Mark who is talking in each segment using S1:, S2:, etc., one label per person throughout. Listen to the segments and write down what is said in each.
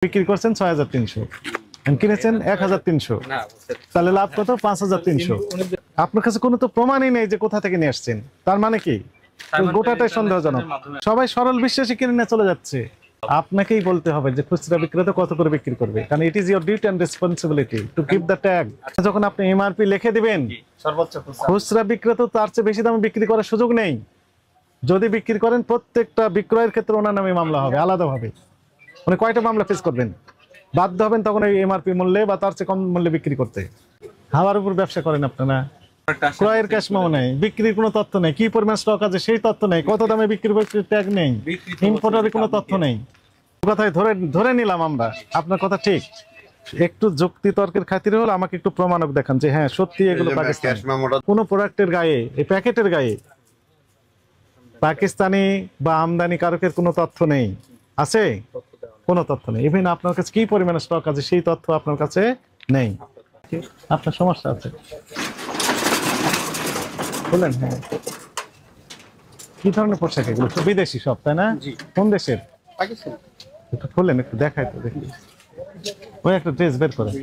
S1: বিক্রি করছেন 6300, কিনেছেন 1300, তাহলে লাভ কত? 5300। আপনার কাছে কোনো তো প্রমাণই নেই যে কোথা থেকে নিয়ে আসছেন, তার মানে কি? গোটাটাই সন্দেহজনক। সবাই সরল বিশ্বাসে কিনে নিয়ে চলে যাচ্ছে। আপনাকেই বলতে হবে যে খুচরা বিক্রেতা কত করে বিক্রি করবে, কারণ it is your duty and responsibility to keep the tag. যখন আপনি এমআরপি লিখে দিবেন, খুচরা বিক্রেতা তার চেয়ে বেশি দামে বিক্রি করার সুযোগ নেই। যদি বিক্রি করেন প্রত্যেকটা বিক্রয়ের ক্ষেত্রে ওনার নামে মামলা হবে আলাদাভাবে। উনি কয়টা মামলা ফেস করবেন? বাধ্য হবেন তখন এই এমআরপি মূল্যে বা তার চেয়ে কম মূল্যে বিক্রি করতে। হাওয়ার উপর ব্যবসা করেন আপনারা। ক্রয়ের ক্যাশ মেমো নেই, বিক্রির কোনো তথ্য নেই, কি পরিমাণ স্টক আছে সেই তথ্য নেই, কত দামে বিক্রি করছে ট্যাগ নেই, ইম্পোর্টারের কোনো তথ্য নেই। কথাই ধরে নিলাম আমরা আপনার কথা ঠিক, একটু যুক্তি তর্কের খাতিরে হলো আমাকে একটু প্রমাণক দেখান যে হ্যাঁ সত্যি এগুলো পাকিস্তান। কোন প্রোডাক্টের গায়ে, এই প্যাকেটের গায়ে পাকিস্তানি বা আমদানি কারকের কোনো তথ্য নেই, আছে? কোনো তথ্য নেই। ইভেন আপনার কাছে কি পরিমাণে স্টক আছে সেই তথ্য আপনার কাছে নেই। আপনার সমস্যা আছে বলেন। হ্যাঁ, কি ধরনের পোশাক এগুলো? তো বিদেশি সব, তাই না? কোন দেশের?
S2: পাকিস্তান।
S1: একটু খুলেন, একটু দেখাই তো দেখি। ওই একটা ড্রেস বের করেন,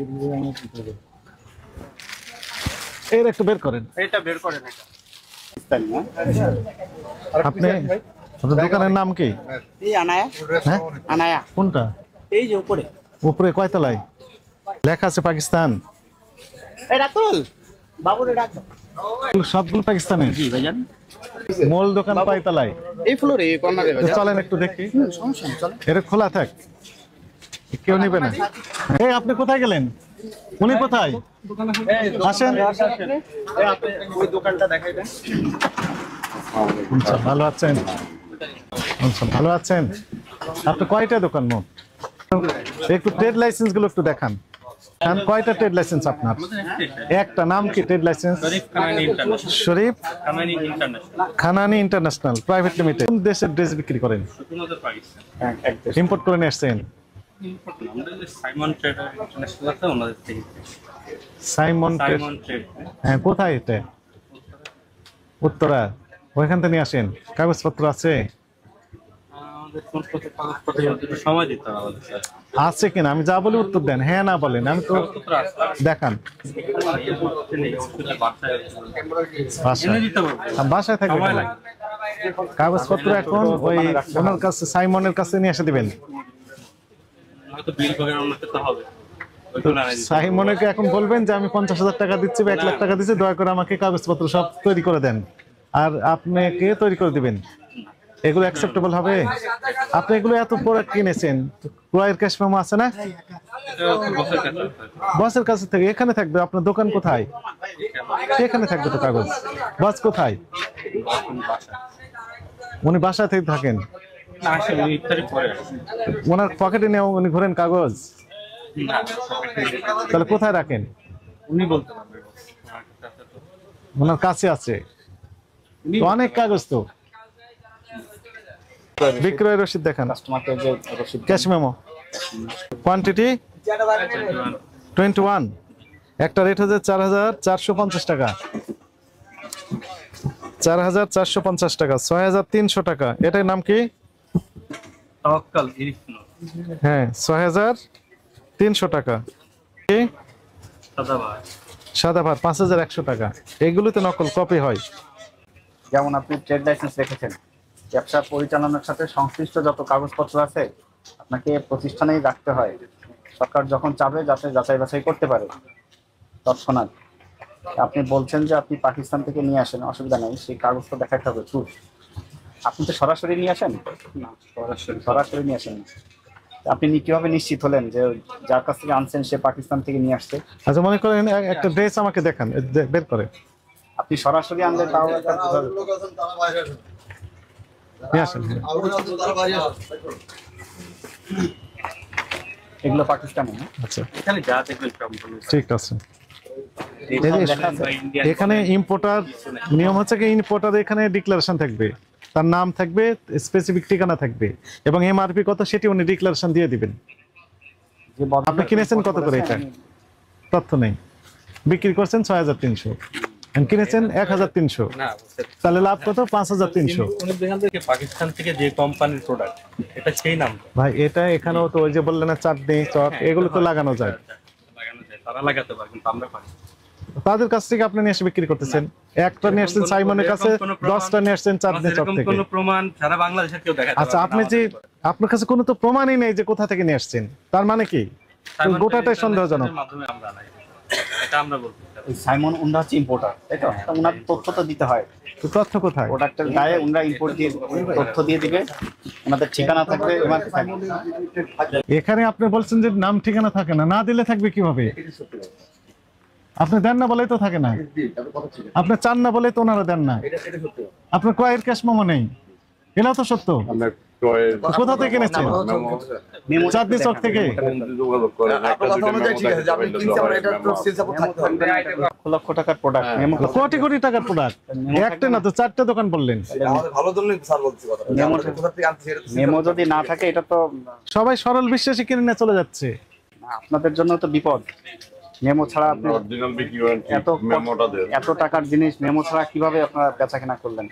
S1: এর একটু বের করেন।
S2: এটা বের করেন।
S1: আপনি আপনার দোকানের নাম কি?
S2: এই আনায়া।
S1: হ্যাঁ,
S2: আনায়া
S1: কোনটা?
S2: এই যে উপরে।
S1: উপরে কয়তলায় লেখা আছে পাকিস্তান?
S2: এই রাতুল বাবুরে ডাক।
S1: সবগুলো পাকিস্তানের?
S2: জি ভাইজান।
S1: মূল দোকান কয়তলায়?
S2: এই ফ্লোরে, এই কর্নারে ভাইজান।
S1: চলেন একটু দেখি।
S2: সমস্যা নেই, চলেন।
S1: এটা খোলা থাক, কেউ নিবে না। এই আপনি কোথায় গেলেন? উনি কোথায়? আসেন।
S2: ওই দোকানটা দেখাই দেন।
S1: আচ্ছা, ভালো আছেন? আচ্ছা, ভালো আছেন। আপনি কয়টা দোকান মোট? একটু ট্রেড লাইসেন্স গুলো একটু দেখান। কয়টা ট্রেড লাইসেন্স আপনার? একটা। নাম কি ট্রেড লাইসেন্স? শরীফ খানানি ইন্টারন্যাশনাল প্রাইভেট লিমিটেড। কোন দেশের ড্রেস বিক্রি করেন? ইম্পোর্ট করে নিয়ে আসছেন? Simon trade. হ্যাঁ, কোথায় এটা? উত্তরা। ওইখান থেকে নিয়ে আসেন। কাগজপত্র আছে? আছে কিনা আমি যা বলি উত্তর দেন, হ্যাঁ না বলেন। আমি তো দেখান। বাসায় থাকবে কাগজপত্র, এখন ওই ওনার কাছে সাইমনের কাছে নিয়ে এসে দিবেন। সাইমনকে এখন বলবেন যে আমি 50,000 টাকা দিচ্ছি বা 1 লাখ টাকা দিচ্ছি, দয়া করে আমাকে কাগজপত্র সব তৈরি করে দেন, আর আপনাকে তৈরি করে দিবেন। এগুলো অ্যাকসেপ্টেবল হবে? আপনি এগুলো এত প্রোডাক্ট কিনেছেন, ক্রয়ের ক্যাশ মেমো আছে না? বসের কাছে থেকে এখানে থাকবে। আপনার দোকান কোথায়? এখানে থাকবে তো কাগজ। বস কোথায়? উনি বাসা থেকে থাকেন? ওনার পকেটে নিয়ে উনি ঘোরেন কাগজ? তাহলে কোথায় রাখেন? ওনার কাছে আছে অনেক কাগজ তো। বিক্রয় রসিদ দেখান। Cash memo. কোয়ান্টিটি 21। একটা রেট হচ্ছে 4,450 টাকা। 4,450 টাকা। 6,300 টাকা। এটার নাম কি? হ্যাঁ, 6,300 টাকা। কি? সাদাভার 5,100 টাকা। এগুলোতে নকল কপি হয়।
S2: যেমন আপনি ট্রেড লাইসেন্স রেখেছেন, ব্যবসা পরিচালনার সাথে সংশ্লিষ্ট যত কাগজপত্র আছে আপনাকে প্রতিষ্ঠানেই রাখতে হয়। সরকার যখন চাবে যাতে যাচাই বাছাই করতে পারে তৎক্ষণাৎ। আপনি বলছেন যে আপনি পাকিস্তান থেকে নিয়ে আসেন, অসুবিধা নেই, সেই কাগজটা দেখাতে হবে প্রুফ। আপনি তো সরাসরি নিয়ে আসেন না? সরাসরি নিয়ে আসেন। আপনি কিভাবে নিশ্চিত হলেন যে যার কাছ থেকে আনছেন সে পাকিস্তান থেকে নিয়ে আসছে?
S1: আচ্ছা, মনে করেন একটা ড্রেস আমাকে দেখান, বের করে।
S2: আপনি সরাসরি আনলে তাও এগুলো পাকিস্তানে।
S1: আচ্ছা, ঠিক আছে। এখানে ইম্পোর্টার নিয়ম হচ্ছে কি, ইম্পোর্টার এখানে ডিক্লারেশন থাকবে, তার নাম থাকবে, স্পেসিফিক ঠিকানা থাকবে এবং এমআরপি কত সেটি উনি ডিক্লারেশন দিয়ে দিবেন। আপনি কিনেছেন কত করে এটা তথ্য নেই, বিক্রি করছেন 6,300, কিনেছেন 1300, তাহলে লাভ কত? 5300।
S3: উনি যেখান থেকে পাকিস্তান থেকে যে কোম্পানির প্রোডাক্ট, এটা সেই নাম
S1: ভাই এটা এখানেও তো ওই যে বললেন না চাটনি চক এগুলো তো লাগানো যায়,
S3: লাগানো যায়, তারা লাগাতে পারে কিন্তু আমরা পারি।
S1: তাদের কাছ থেকে আপনি নিয়ে এসে বিক্রি করতেছেন। একটা নিয়ে আসছেন সাইমনের কাছে, 10টা নিয়ে আসছেন চাটনি চক
S3: এরকম
S1: থেকে।
S3: কোনো প্রমাণ সারা বাংলাদেশে কেউ দেখাতে
S1: আচ্ছা,
S3: পারবে
S1: আপনি
S3: না
S1: যে
S3: আমাদের পরে।
S1: আপনার কাছে কোনো তো প্রমাণই নেই যে কোথা থেকে নিয়ে আসছেন, তার মানে কি?
S3: সাইমন
S1: গোটাটাই সন্দেহজনক।
S3: টেলিভিশনের মাধ্যমে আমরা আনাই, এটা আমরা বলতে চাই।
S2: ওই সাইমন উন্ডা হচ্ছে ইম্পোর্টার, তাই তো? তো ওনার তথ্য তো দিতে হয়,
S1: তো তথ্য কোথায়?
S2: প্রোডাক্টের গায়ে উনরা ইম্পোর্ট দিয়ে তথ্য দিয়ে দিবে, ওনাদের ঠিকানা থাকবে, এমআরপি থাকবে।
S1: এখানে আপনি বলছেন যে নাম ঠিকানা থাকে না, না দিলে থাকবে কিভাবে? আপনি দেন না বলেই তো থাকে না, আপনি চান না বলেই তো ওনারা দেন না। আপনার ক্রয়ের ক্যাশ মেমো নেই, এটাও তো সত্য। কোথা থেকে কিনেছেন?
S2: মেমো
S1: চাঁদনি চক থেকে।
S2: লক্ষ লক্ষ টাকার প্রোডাক্ট, মেমো
S1: কোটি কোটি টাকার প্রোডাক্ট, একটা না তো 4টা দোকান বললেন।
S2: মেমো যদি না থাকে এটা তো
S1: সবাই সরল বিশ্বাসে কিনে নিয়ে চলে যাচ্ছে।
S2: আপনাদের জন্য তো বিপদ। মেমো ছাড়া আপনি এত টাকার জিনিস মেমো ছাড়া কিভাবে আপনারা বেচা কেনা করলেন?